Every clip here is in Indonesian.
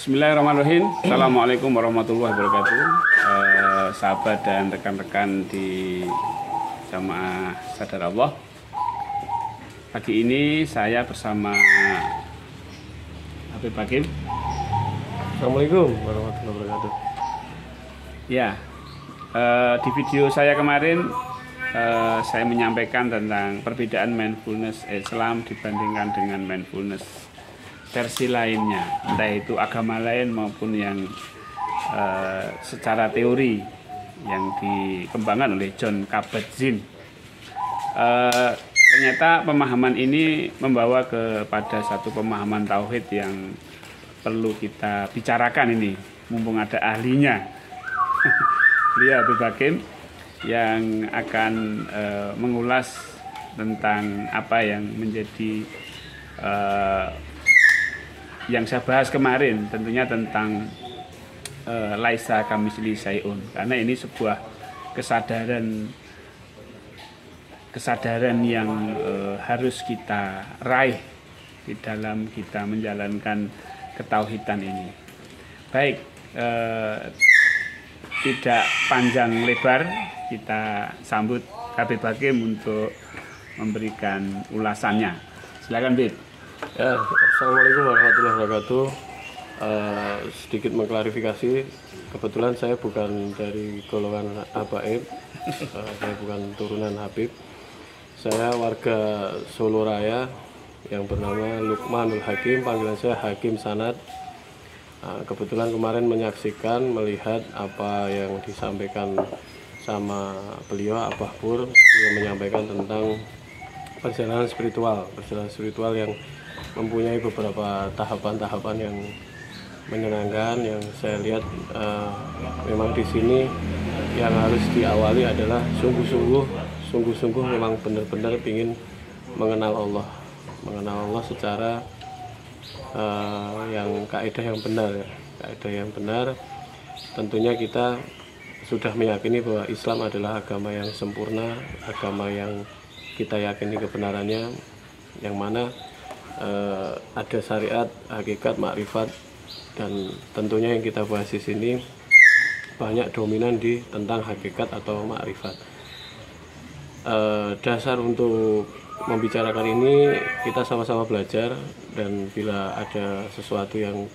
Bismillahirrahmanirrahim. Assalamualaikum warahmatullahi wabarakatuh. Sahabat dan rekan-rekan di Jamaah Sadar Allah. Pagi ini saya bersama Habib Hakim. Assalamualaikum warahmatullahi wabarakatuh. Ya, di video saya kemarin saya menyampaikan tentang perbedaan mindfulness Islam dibandingkan dengan mindfulness versi lainnya, entah itu agama lain maupun yang secara teori yang dikembangkan oleh Jon Kabat-Zinn. Ternyata pemahaman ini membawa kepada satu pemahaman tauhid yang perlu kita bicarakan ini, mumpung ada ahlinya. Beliau Habib Hakim yang akan mengulas tentang apa yang menjadi yang saya bahas kemarin, tentunya tentang laisa kamitslihi syai'un, karena ini sebuah kesadaran yang harus kita raih di dalam kita menjalankan ketauhidan ini. Baik, tidak panjang lebar, kita sambut Habib Hakim untuk memberikan ulasannya. Silakan, Bib. Ya, Assalamualaikum warahmatullahi wabarakatuh. Sedikit mengklarifikasi, kebetulan saya bukan dari golongan Habaib, saya bukan turunan Habib. Saya warga Solo Raya yang bernama Lukmanul Hakim, panggilan saya Hakim Sanad. Kebetulan kemarin menyaksikan, melihat apa yang disampaikan sama beliau Abah Pur, yang menyampaikan tentang perjalanan spiritual yang mempunyai beberapa tahapan-tahapan yang menyenangkan. Yang saya lihat memang di sini yang harus diawali adalah sungguh-sungguh memang benar-benar ingin mengenal Allah secara yang kaidah yang benar. Tentunya kita sudah meyakini bahwa Islam adalah agama yang sempurna, agama yang kita yakini kebenarannya, yang mana ada syariat, hakikat, makrifat, dan tentunya yang kita bahas di sini banyak dominan di tentang hakikat atau makrifat. Dasar untuk membicarakan ini kita sama-sama belajar, dan bila ada sesuatu yang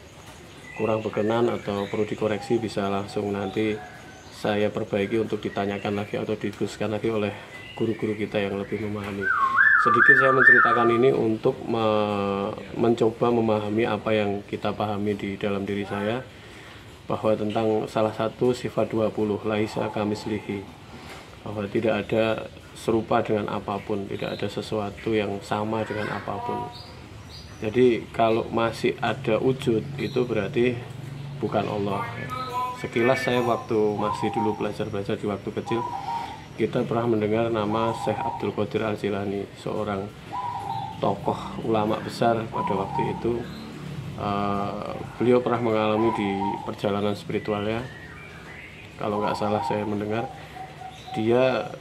kurang berkenan atau perlu dikoreksi bisa langsung nanti saya perbaiki untuk ditanyakan lagi atau didiskusikan lagi oleh guru-guru kita yang lebih memahami. Sedikit saya menceritakan ini untuk mencoba memahami apa yang kita pahami di dalam diri saya, bahwa tentang salah satu sifat 20, laisa kamitslihi, bahwa tidak ada serupa dengan apapun, tidak ada sesuatu yang sama dengan apapun. Jadi kalau masih ada wujud, itu berarti bukan Allah. Sekilas saya waktu masih dulu belajar di waktu kecil, kita pernah mendengar nama Syekh Abdul Qadir Al-Jilani, seorang tokoh ulama besar pada waktu itu. Beliau pernah mengalami di perjalanan spiritualnya, kalau nggak salah saya mendengar, dia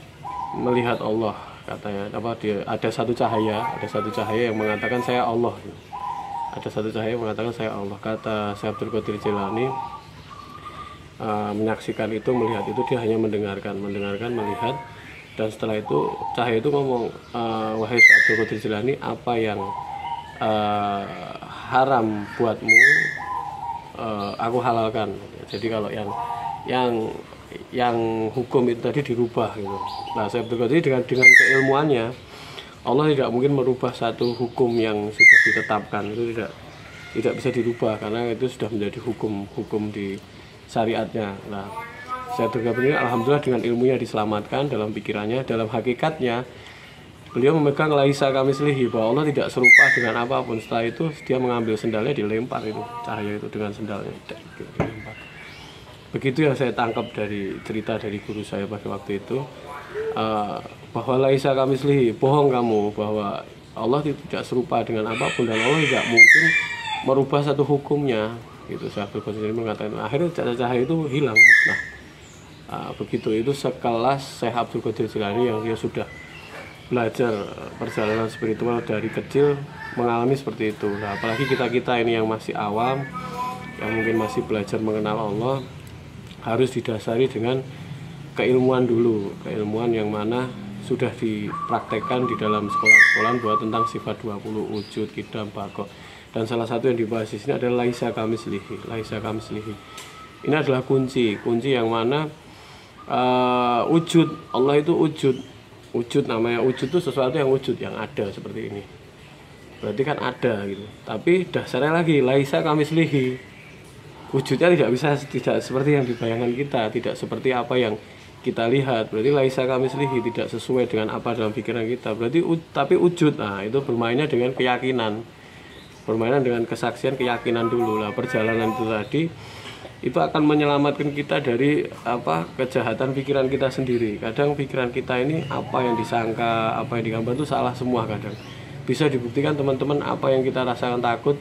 melihat Allah, katanya dia ada satu cahaya yang mengatakan saya Allah. Ada satu cahaya yang mengatakan saya Allah. Kata Syekh Abdul Qadir Jilani, menyaksikan itu, melihat itu, dia hanya mendengarkan, melihat, dan setelah itu cahaya itu ngomong, wahai Abdul Qadir Jilani, apa yang haram buatmu aku halalkan. Jadi kalau yang hukum itu tadi dirubah gitu. Nah, saya Abdul Qadir dengan keilmuannya, Allah tidak mungkin merubah satu hukum yang sudah ditetapkan, itu tidak bisa dirubah karena itu sudah menjadi hukum di syariatnya. Nah, saya bergabung, alhamdulillah dengan ilmunya diselamatkan, dalam pikirannya, dalam hakikatnya beliau memegang laisa kamitslihi, bahwa Allah tidak serupa dengan apapun. Setelah itu dia mengambil sendalnya, dilempar itu cahaya itu dengan sendalnya, dilempar. Begitu yang saya tangkap dari cerita dari guru saya pada waktu itu, bahwa laisa kamitslihi, bohong kamu, bahwa Allah tidak serupa dengan apapun dan Allah tidak mungkin merubah satu hukumnya. Gitu, Syekh Abdul Qadir mengatakan, akhirnya cahaya itu hilang. Nah, begitu, itu sekelas Syekh Abdul Qadir Jilani yang dia sudah belajar perjalanan spiritual dari kecil, mengalami seperti itu. Nah, apalagi kita ini yang masih awam, yang mungkin masih belajar mengenal Allah harus didasari dengan keilmuan dulu, keilmuan yang mana sudah dipraktekkan di dalam sekolah-sekolah buat tentang sifat 20, wujud, qidam, baqo. Dan salah satu yang dibahas di sini adalah laisa kamitslihi. Laisa kamitslihi. Ini adalah kunci yang mana wujud, Allah itu wujud. Wujud, namanya wujud itu sesuatu yang wujud, yang ada seperti ini. Berarti kan ada gitu. Tapi dasarnya lagi laisa kamitslihi. Wujudnya tidak seperti yang dibayangkan kita, tidak seperti apa yang kita lihat. Berarti laisa kamitslihi, tidak sesuai dengan apa dalam pikiran kita. Berarti tapi wujud, nah itu bermainnya dengan keyakinan. Permainan dengan kesaksian, keyakinan dulu lah. Perjalanan itu tadi itu akan menyelamatkan kita dari kejahatan pikiran kita sendiri. Kadang pikiran kita ini apa yang disangka, apa yang digambar itu salah semua kadang. Bisa dibuktikan teman-teman, apa yang kita rasakan takut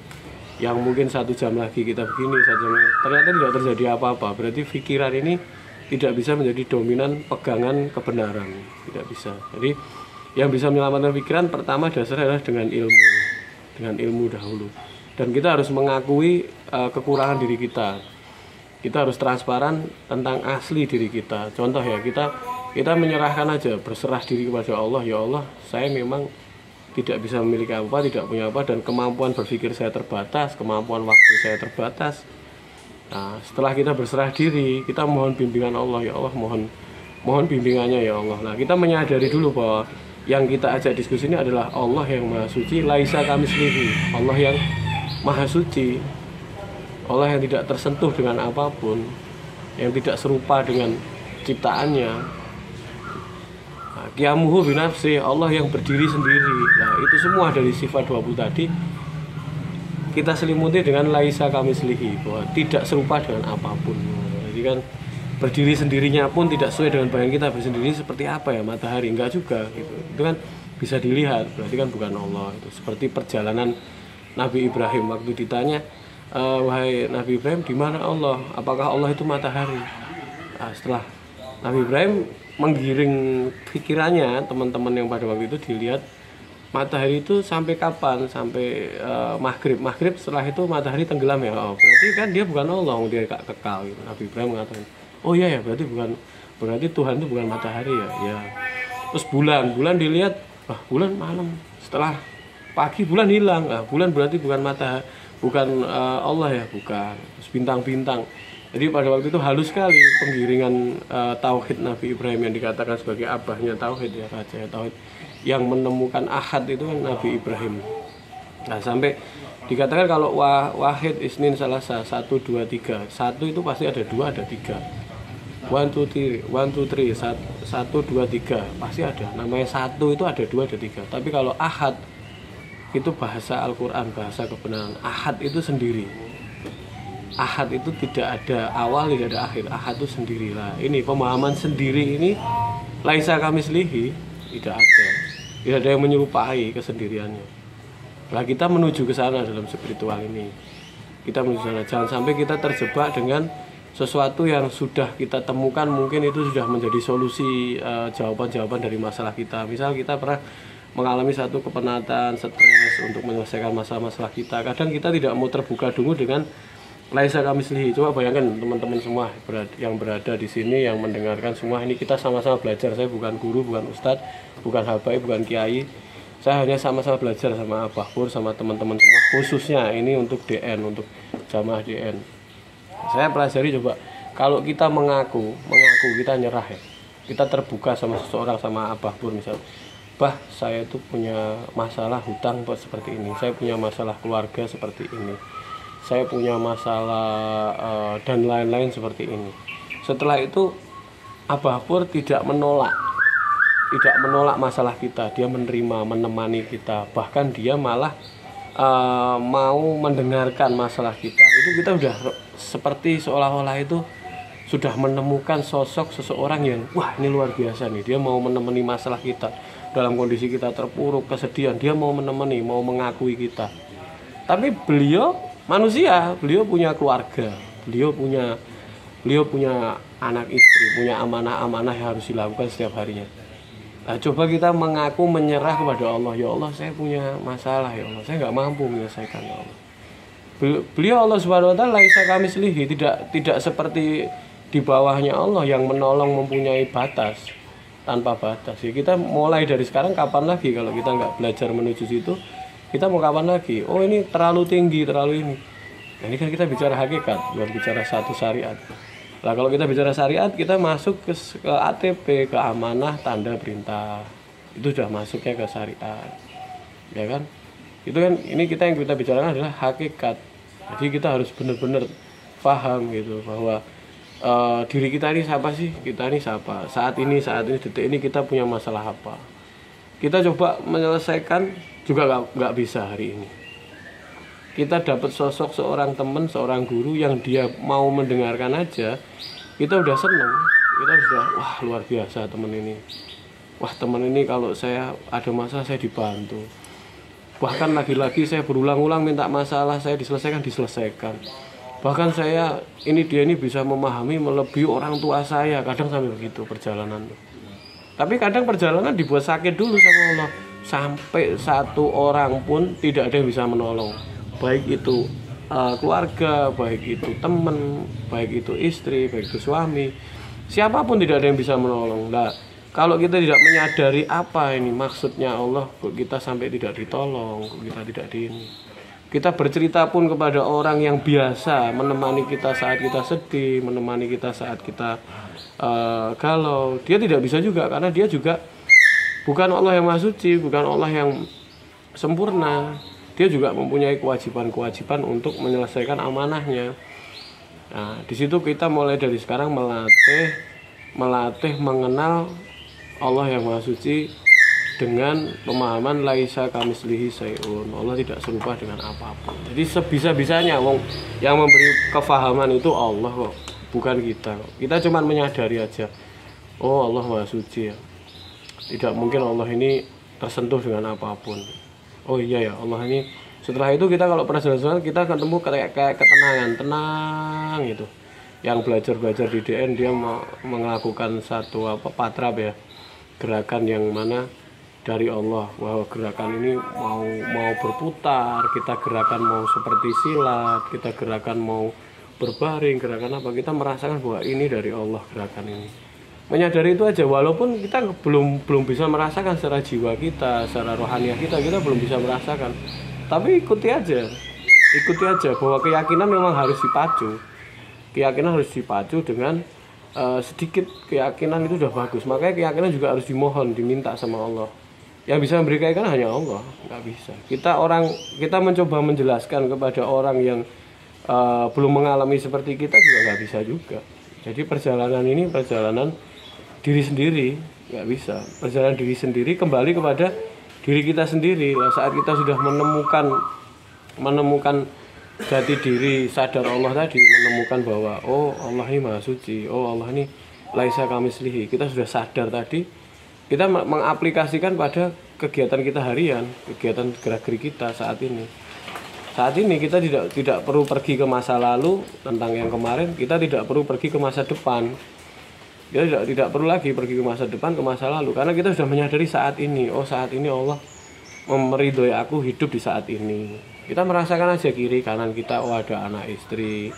yang mungkin 1 jam lagi kita begini, 1 jam lagi, ternyata tidak terjadi apa-apa. Berarti pikiran ini tidak bisa menjadi dominan pegangan kebenaran, tidak bisa. Jadi yang bisa menyelamatkan pikiran pertama dasarnya adalah dengan ilmu dahulu. Dan kita harus mengakui kekurangan diri kita. Kita harus transparan tentang asli diri kita. Contoh ya, kita menyerahkan aja, berserah diri kepada Allah. Ya Allah, saya memang tidak bisa memiliki apa, tidak punya apa, dan kemampuan berpikir saya terbatas, kemampuan waktu saya terbatas. Nah, setelah kita berserah diri, kita mohon bimbingan Allah. Ya Allah, mohon bimbingannya ya Allah. Nah, kita menyadari dulu bahwa yang kita ajak diskusi ini adalah Allah yang Maha Suci, laisa kamitslihi. Allah yang Maha Suci, Allah yang tidak tersentuh dengan apapun, yang tidak serupa dengan ciptaannya. Nah, qiyamuhu binafsi, Allah yang berdiri sendiri. Nah, itu semua dari sifat 20 tadi kita selimuti dengan laisa kamitslihi, bahwa tidak serupa dengan apapun. Jadi kan berdiri sendirinya pun tidak sesuai dengan bayangan kita. Bersendiri seperti apa ya, matahari? Enggak juga gitu. Itu kan bisa dilihat, berarti kan bukan Allah. Itu seperti perjalanan Nabi Ibrahim waktu ditanya, wahai Nabi Ibrahim, di mana Allah? Apakah Allah itu matahari? Nah, setelah Nabi Ibrahim menggiring pikirannya, teman-teman yang pada waktu itu dilihat matahari itu sampai kapan? Sampai maghrib setelah itu matahari tenggelam ya. Oh, berarti kan dia bukan Allah, dia kekal gitu. Nabi Ibrahim mengatakan, oh iya ya, berarti Tuhan itu bukan matahari ya. Ya. Terus bulan dilihat, bulan malam, setelah pagi bulan hilang. Bulan berarti bukan Allah ya, bukan. Terus bintang-bintang. Jadi pada waktu itu halus sekali penggiringan tauhid Nabi Ibrahim yang dikatakan sebagai abahnya tauhid ya, raja tauhid. Yang menemukan ahad itu kan Nabi Ibrahim. Nah, sampai dikatakan kalau wahid isnin salasa, 1, 2, 3. 1 itu pasti ada 2, ada 3. 1, 2, 3, 1, 2, 3 pasti ada. Namanya 1 itu ada 2, ada 3. Tapi kalau ahad itu bahasa Al-Quran, bahasa kebenaran. Ahad itu sendiri. Ahad itu tidak ada awal, tidak ada akhir. Ahad itu sendirilah. Ini pemahaman sendiri ini laisa kamitslihi, tidak ada. Tidak ada yang menyerupai kesendiriannya. Nah, kita menuju ke sana dalam spiritual ini. Kita menuju sana. Jangan sampai kita terjebak dengan sesuatu yang sudah kita temukan, mungkin itu sudah menjadi solusi, jawaban-jawaban dari masalah kita. Misal kita pernah mengalami satu kepenatan, stres untuk menyelesaikan masalah-masalah kita. Kadang kita tidak mau terbuka dulu dengan laisa kamitslihi. Coba bayangkan teman-teman semua yang berada di sini, yang mendengarkan semua ini, kita sama-sama belajar. Saya bukan guru, bukan ustadz, bukan habaib, bukan kiai. Saya hanya sama-sama belajar sama Abah Pur, sama teman-teman semua. Khususnya ini untuk DN, untuk jamaah DN. Saya pelajari coba, kalau kita mengaku kita nyerah ya. Kita terbuka sama seseorang, sama Abah Pur misal. Bah, saya itu punya masalah hutang seperti ini. Saya punya masalah keluarga seperti ini. Saya punya masalah dan lain-lain seperti ini. Setelah itu Abah Pur tidak menolak masalah kita. Dia menerima, menemani kita. Bahkan dia malah mau mendengarkan masalah kita. Itu kita udah seperti seolah-olah itu sudah menemukan sosok seseorang yang wah, ini luar biasa nih. Dia mau menemani masalah kita dalam kondisi kita terpuruk, kesedihan. Dia mau menemani, mau mengakui kita. Tapi beliau manusia, beliau punya keluarga, beliau punya anak istri, punya amanah-amanah yang harus dilakukan setiap harinya. Nah, coba kita mengaku menyerah kepada Allah. Ya Allah, saya punya masalah ya Allah, saya nggak mampu menyelesaikan ya Allah. Beliau Allah Subhanahu wa taala laisa kamitslihi, tidak seperti di bawahnya Allah yang menolong mempunyai batas, tanpa batas. Ya, kita mulai dari sekarang kapan lagi kalau kita nggak belajar menuju situ, kita mau kapan lagi? Oh ini terlalu tinggi, terlalu ini. Nah, ini kan kita bicara hakikat, bukan bicara satu syariat. Nah kalau kita bicara syariat, kita masuk ke ATP, ke amanah tanda perintah. Itu sudah masuknya ke syariat. Ya kan? Itu kan ini yang kita bicarakan adalah hakikat. Jadi kita harus benar-benar paham gitu bahwa diri kita ini siapa sih? Kita ini siapa? Saat ini detik ini kita punya masalah apa? Kita coba menyelesaikan juga nggak bisa hari ini. Kita dapat sosok seorang teman, seorang guru yang dia mau mendengarkan aja, kita udah seneng. Kita sudah wah luar biasa teman ini. Wah teman ini kalau saya ada masalah saya dibantu. Bahkan lagi-lagi saya berulang-ulang minta masalah saya diselesaikan. Bahkan dia ini bisa memahami melebihi orang tua saya. Kadang sampai begitu perjalanan. Tapi kadang perjalanan dibuat sakit dulu sama Allah. Sampai satu orang pun tidak ada yang bisa menolong. Baik itu keluarga, baik itu teman, baik itu istri, baik itu suami. Siapapun tidak ada yang bisa menolong. Nah, kalau kita tidak menyadari apa ini maksudnya Allah, kita sampai tidak ditolong, kita tidak kita bercerita pun kepada orang yang biasa menemani kita saat kita sedih, menemani kita saat kita galau, dia tidak bisa juga karena dia juga bukan Allah yang Maha Suci, bukan Allah yang sempurna. Dia juga mempunyai kewajiban-kewajiban untuk menyelesaikan amanahnya. Nah, di situ kita mulai dari sekarang melatih mengenal Allah yang Maha Suci dengan pemahaman laisa kamitslihi syai'un. Allah tidak serupa dengan apapun. Jadi sebisa-bisanya yang memberi kefahaman itu Allah kok, bukan kita. Kita cuma menyadari aja. Oh, Allah Maha Suci ya. Tidak mungkin Allah ini tersentuh dengan apapun. Oh iya ya, Allah ini. Setelah itu kita kalau perjalanan kita ketemu kayak ketenangan, tenang gitu. Yang belajar di DN dia melakukan satu patrap ya. Gerakan yang mana dari Allah, bahwa gerakan ini mau berputar, kita gerakan mau seperti silat, kita gerakan mau berbaring, gerakan apa, kita merasakan bahwa ini dari Allah gerakan ini. Menyadari itu aja, walaupun kita belum bisa merasakan secara jiwa kita, secara rohaniah kita belum bisa merasakan. Tapi ikuti aja bahwa keyakinan memang harus dipacu. Keyakinan harus dipacu dengan sedikit keyakinan itu sudah bagus. Makanya keyakinan juga harus dimohon, diminta sama Allah. Yang bisa memberi keyakinan hanya Allah, nggak bisa. Kita mencoba menjelaskan kepada orang yang belum mengalami seperti kita juga nggak bisa juga. Jadi perjalanan ini perjalanan diri sendiri, nggak bisa. Perjalanan diri sendiri kembali kepada diri kita sendiri. Saat kita sudah menemukan jati diri, sadar Allah tadi, menemukan bahwa oh Allah ini Maha Suci, oh Allah ini laisa kamitslihi. Kita sudah sadar tadi, kita mengaplikasikan pada kegiatan kita harian, kegiatan gerak-gerik kita saat ini. Saat ini kita tidak perlu pergi ke masa lalu tentang yang kemarin, kita tidak perlu pergi ke masa depan. Kita tidak perlu lagi pergi ke masa depan, ke masa lalu, karena kita sudah menyadari saat ini. Oh saat ini Allah meridhoi aku hidup di saat ini. Kita merasakan aja kiri kanan kita, oh ada anak istri.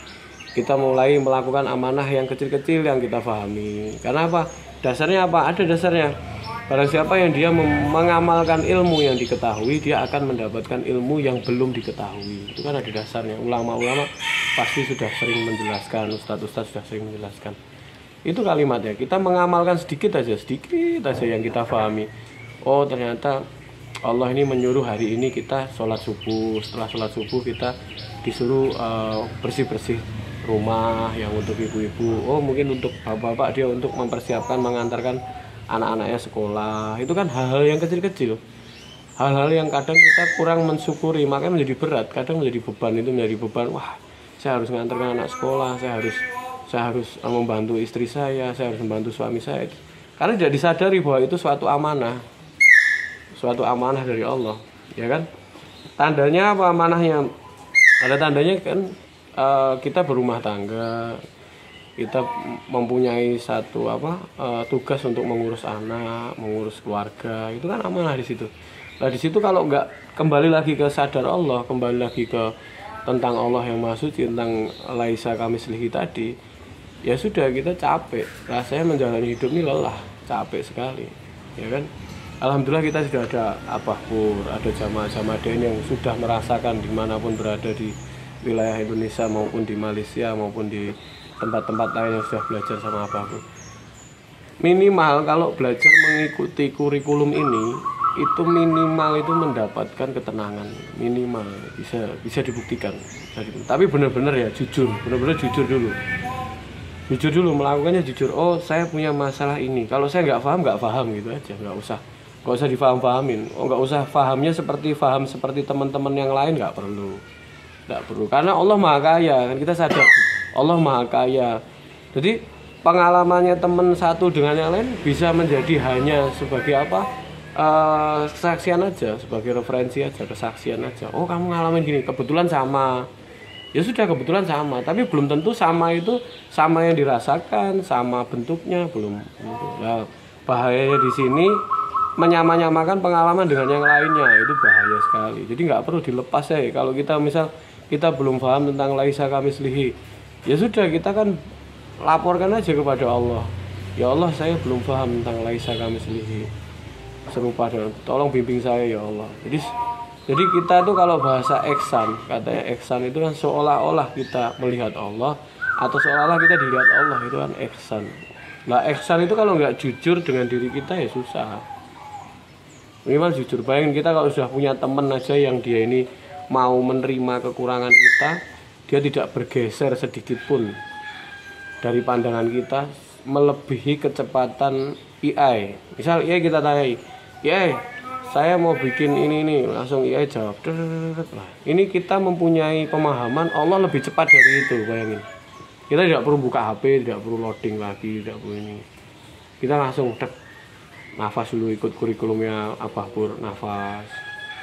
Kita mulai melakukan amanah yang kecil-kecil yang kita pahami. Karena apa? Dasarnya apa? Ada dasarnya. Barang siapa yang dia mengamalkan ilmu yang diketahui, dia akan mendapatkan ilmu yang belum diketahui. Itu kan ada dasarnya. Ulama-ulama pasti sudah sering menjelaskan, ustadz-ustadz sudah sering menjelaskan. Itu kalimatnya. Kita mengamalkan sedikit aja yang kita pahami. Oh ternyata Allah ini menyuruh hari ini kita sholat subuh. Setelah sholat subuh kita disuruh bersih-bersih rumah yang untuk ibu-ibu. Oh mungkin untuk bapak-bapak dia untuk mempersiapkan mengantarkan anak-anaknya sekolah. Itu kan hal-hal yang kecil-kecil, hal-hal yang kadang kita kurang mensyukuri, makanya menjadi berat. Kadang menjadi beban, itu menjadi beban. Wah saya harus mengantarkan anak sekolah, saya harus membantu istri saya harus membantu suami saya. Karena tidak disadari bahwa itu suatu amanah dari Allah, ya kan? Tandanya apa amanahnya? Ada tandanya kan kita berumah tangga, kita mempunyai satu tugas untuk mengurus anak, mengurus keluarga, itu kan amanah di situ. Nah di situ kalau nggak kembali lagi ke sadar Allah, kembali lagi ke tentang Allah yang Maha Suci, tentang laisa kamitslihi tadi, ya sudah kita capek. Rasanya menjalani hidup ini lelah, capek sekali, ya kan? Alhamdulillah kita sudah ada Abahpur, ada jamaah-jamaah DN yang sudah merasakan dimanapun berada di wilayah Indonesia maupun di Malaysia maupun di tempat-tempat lain yang sudah belajar sama Abahpur. Minimal kalau belajar mengikuti kurikulum ini, itu minimal itu mendapatkan ketenangan, minimal bisa dibuktikan. Tapi benar-benar ya jujur, benar-benar jujur dulu melakukannya jujur. Oh, saya punya masalah ini, kalau saya nggak paham gitu aja, nggak usah difaham-fahamin. Oh, nggak usah fahamnya seperti teman-teman yang lain, nggak perlu, karena Allah Maha Kaya, kan kita sadar Allah Maha Kaya. Jadi pengalamannya teman satu dengan yang lain bisa menjadi hanya sebagai kesaksian aja, sebagai referensi aja, kesaksian aja. Oh, kamu ngalamin gini, kebetulan sama. Ya sudah, kebetulan sama, tapi belum tentu sama itu sama yang dirasakan, sama bentuknya, belum. Nah, bahayanya di sini menyamakan pengalaman dengan yang lainnya, itu bahaya sekali. Jadi nggak perlu dilepas ya. Kalau kita belum paham tentang laisa kamitslihi, ya sudah, kita kan laporkan aja kepada Allah. Ya Allah, saya belum paham tentang laisa kamitslihi, serupa dengan, tolong bimbing saya ya Allah. Jadi kita tuh kalau bahasa ihsan, katanya ihsan itu kan seolah-olah kita melihat Allah atau seolah-olah kita dilihat Allah, itu kan ihsan. Nah, ihsan itu kalau nggak jujur dengan diri kita ya susah. Minimal jujur. Bayangin kita kalau sudah punya teman aja yang dia ini mau menerima kekurangan kita, dia tidak bergeser sedikit pun dari pandangan kita, melebihi kecepatan AI. Misal AI kita tanya, AI, saya mau bikin ini, langsung AI jawab. Nah, ini kita mempunyai pemahaman Allah lebih cepat dari itu, bayangin. Kita tidak perlu buka HP, tidak perlu loading lagi, tidak perlu ini. Kita langsung nafas dulu, ikut kurikulumnya Abahpur, nafas.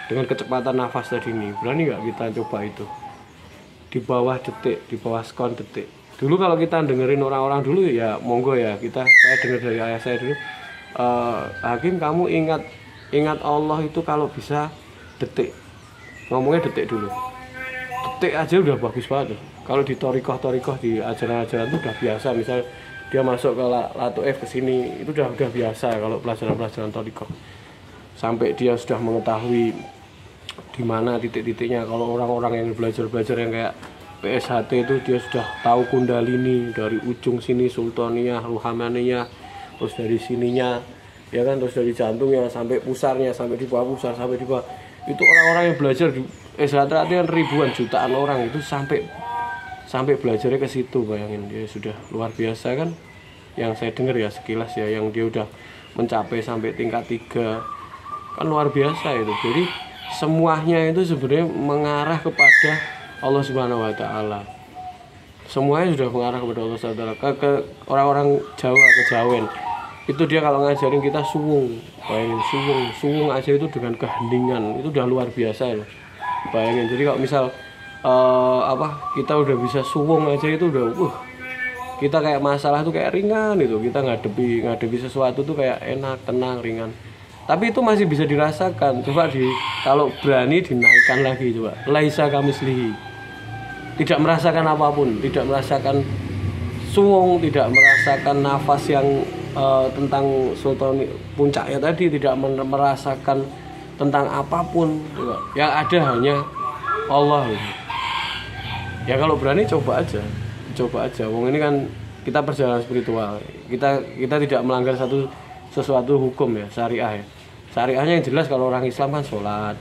Dengan kecepatan nafas tadi ini, berani nggak kita coba itu? Di bawah detik, di bawah sekon detik. Dulu kalau kita dengerin orang-orang dulu ya monggo ya, saya dengar dari ayah saya dulu, Hakim, kamu ingat Allah itu kalau bisa detik, ngomongnya detik dulu, detik aja udah bagus banget. Kalau di torikoh di ajaran-ajaran itu udah biasa. Misal dia masuk ke Latu F kesini, itu udah biasa kalau pelajaran torikoh, sampai dia sudah mengetahui di mana titik-titiknya. Kalau orang-orang yang belajar yang kayak PSHT itu dia sudah tahu kundalini dari ujung sini, sultaniyah, ruhamaniyah, terus dari sininya, ya kan, terus dari jantungnya sampai pusarnya, sampai di bawah pusar, sampai di bawah. Itu orang-orang yang belajar di PSHT kan ribuan jutaan orang itu sampai belajarnya ke situ. Bayangin, dia sudah luar biasa kan. Yang saya dengar ya sekilas ya, yang dia udah mencapai sampai tingkat 3, kan luar biasa itu. Jadi semuanya itu sebenarnya mengarah kepada Allah Subhanahu wa Ta'ala. Semuanya sudah mengarah kepada Allah Subhanahu wa Ta'ala. Ke orang-orang Jawa, kejawen, itu dia kalau ngajarin kita suwung. Bayangin, suwung aja itu dengan keheningan, itu udah luar biasa loh. Bayangin, jadi kalau misal kita udah bisa suwung aja itu udah kita kayak masalah tuh kayak ringan itu. Kita ngadepi sesuatu tuh kayak enak, tenang, ringan. Tapi itu masih bisa dirasakan. Coba kalau berani dinaikkan lagi, coba laisa kamitslihi. Tidak merasakan apapun, tidak merasakan suwung, tidak merasakan nafas yang tentang sultan puncaknya tadi, tidak merasakan tentang apapun. Yang ada hanya Allah. Ya kalau berani coba aja. Wong ini kan kita perjalanan spiritual. Kita tidak melanggar sesuatu hukum ya, syariah ya. Syariahnya yang jelas kalau orang Islam kan sholat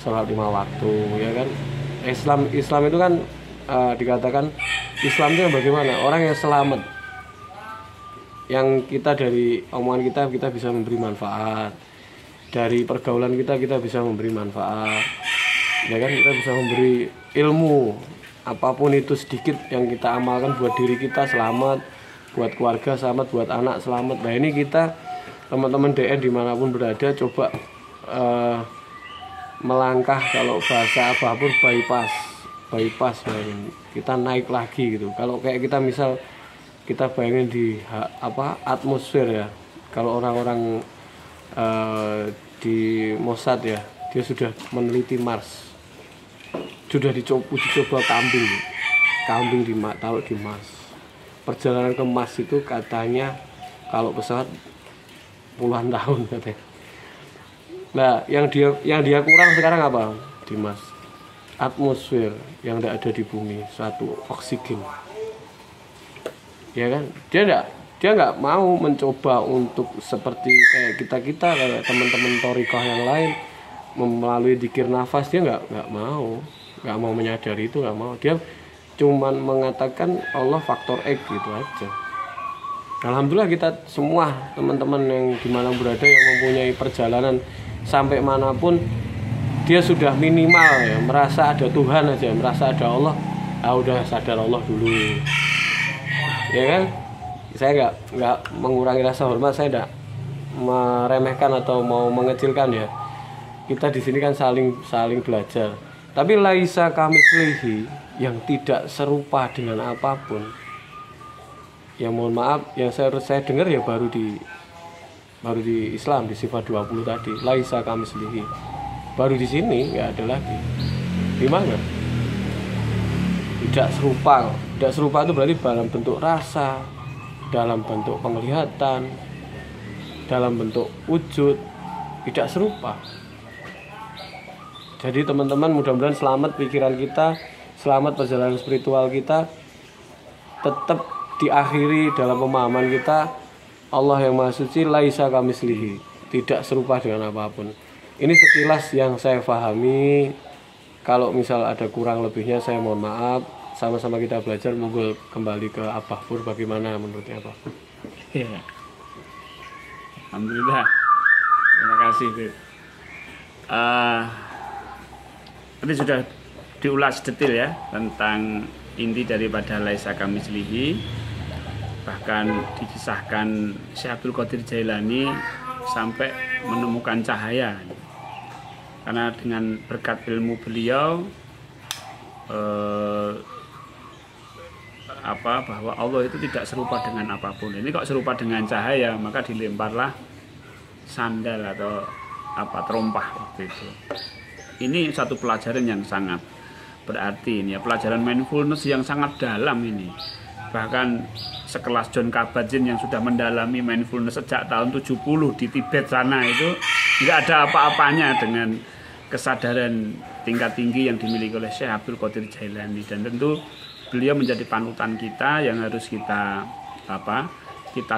5 waktu, ya kan. Islam itu kan dikatakan Islam itu yang bagaimana? Orang yang selamat, yang kita dari omongan kita bisa memberi manfaat, dari pergaulan kita bisa memberi manfaat, ya kan. Kita bisa memberi ilmu, apapun itu sedikit yang kita amalkan buat diri kita selamat, buat keluarga selamat, buat anak selamat. Nah ini kita teman-teman DN dimanapun berada coba melangkah, kalau bahasa apapun bypass bayangin, kita naik lagi gitu. Kalau kayak kita misal kita bayangin di atmosfer ya, kalau orang-orang di Mossad ya, dia sudah meneliti Mars. sudah uji coba kambing taruh di Mars. Perjalanan ke Mars itu katanya kalau pesawat puluhan tahun katanya. Nah, yang dia kurang sekarang apa di Mars? Atmosfer yang tidak ada di bumi, satu oksigen. Ya kan? Dia nggak mau mencoba untuk seperti kayak kita kayak teman-teman thorikoh yang lain melalui dzikir nafas. Dia nggak mau menyadari itu, nggak mau. Dia cuman mengatakan Allah faktor X gitu aja. Alhamdulillah kita semua teman-teman yang dimana berada yang mempunyai perjalanan sampai manapun, dia sudah minimal ya merasa ada Tuhan aja, merasa ada Allah, udah sadar Allah dulu, ya kan? Saya nggak mengurangi rasa hormat, saya tidak meremehkan atau mau mengecilkan ya. Kita di sini kan saling belajar. Tapi laisa kamislihi, yang tidak serupa dengan apapun. Ya mohon maaf, yang saya dengar ya baru di Islam di sifat 20 tadi, laisa kamislihi. Baru di sini nggak ada lagi. Di mana? Tidak serupa. Tidak serupa itu berarti dalam bentuk rasa, dalam bentuk penglihatan, dalam bentuk wujud, tidak serupa. Jadi teman-teman mudah-mudahan selamat pikiran kita, selamat perjalanan spiritual kita, tetap diakhiri dalam pemahaman kita Allah yang Maha Suci laisa kamislihi, tidak serupa dengan apapun. Ini sekilas yang saya pahami. Kalau misal ada kurang lebihnya saya mohon maaf. Sama-sama kita belajar, monggo kembali ke Abah Pur, bagaimana menurutnya Abah? Ya. Alhamdulillah. Terima kasih. Tadi sudah diulas detail ya tentang inti daripada laisa kamislihi. Bahkan dikisahkan Syekh Abdul Qadir Jailani sampai menemukan cahaya. Karena dengan berkat ilmu beliau bahwa Allah itu tidak serupa dengan apapun. Ini kok serupa dengan cahaya, maka dilemparlah sandal atau terompah waktu itu. Ini satu pelajaran yang sangat berarti ini ya, pelajaran mindfulness yang sangat dalam ini. Bahkan sekelas John Kabat-Zinn yang sudah mendalami mindfulness sejak tahun 70 di Tibet sana itu nggak ada apa-apanya dengan kesadaran tingkat tinggi yang dimiliki oleh Syekh Abdul Qadir Jailani. Dan tentu beliau menjadi panutan kita yang harus kita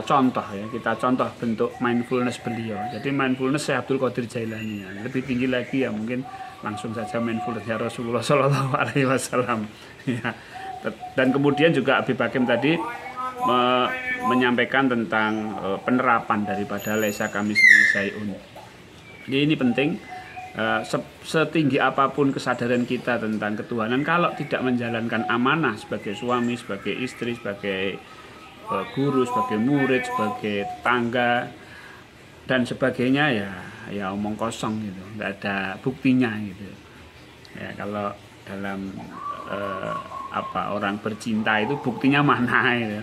contoh ya, kita contoh bentuk mindfulness beliau. Jadi mindfulness Syekh Abdul Qadir Jailani ya. Lebih tinggi lagi ya mungkin langsung saja mindfulness ya Rasulullah Shallallahu Alaihi Wasallam ya. Dan kemudian juga Habib Hakim tadi menyampaikan tentang penerapan daripada laisa kamislihi syai'un. Jadi ini penting. Setinggi apapun kesadaran kita tentang ketuhanan, kalau tidak menjalankan amanah sebagai suami, sebagai istri, sebagai guru, sebagai murid, sebagai tetangga dan sebagainya ya omong kosong gitu, nggak ada buktinya gitu ya. Kalau dalam orang bercinta itu buktinya mana gitu.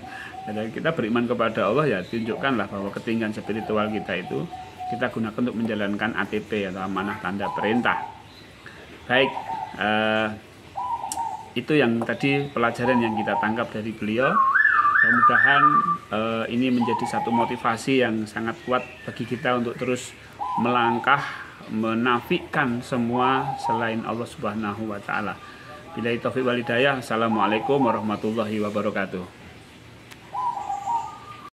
Jadi kita beriman kepada Allah ya tunjukkanlah bahwa ketinggian spiritual kita itu kita gunakan untuk menjalankan ATP atau amanah tanda perintah. Baik, itu yang tadi pelajaran yang kita tangkap dari beliau. Mudah-mudahan ini menjadi satu motivasi yang sangat kuat bagi kita untuk terus melangkah menafikan semua selain Allah Subhanahu wa Ta'ala. Billahi taufiq wal hidayah. Assalamualaikum warahmatullahi wabarakatuh.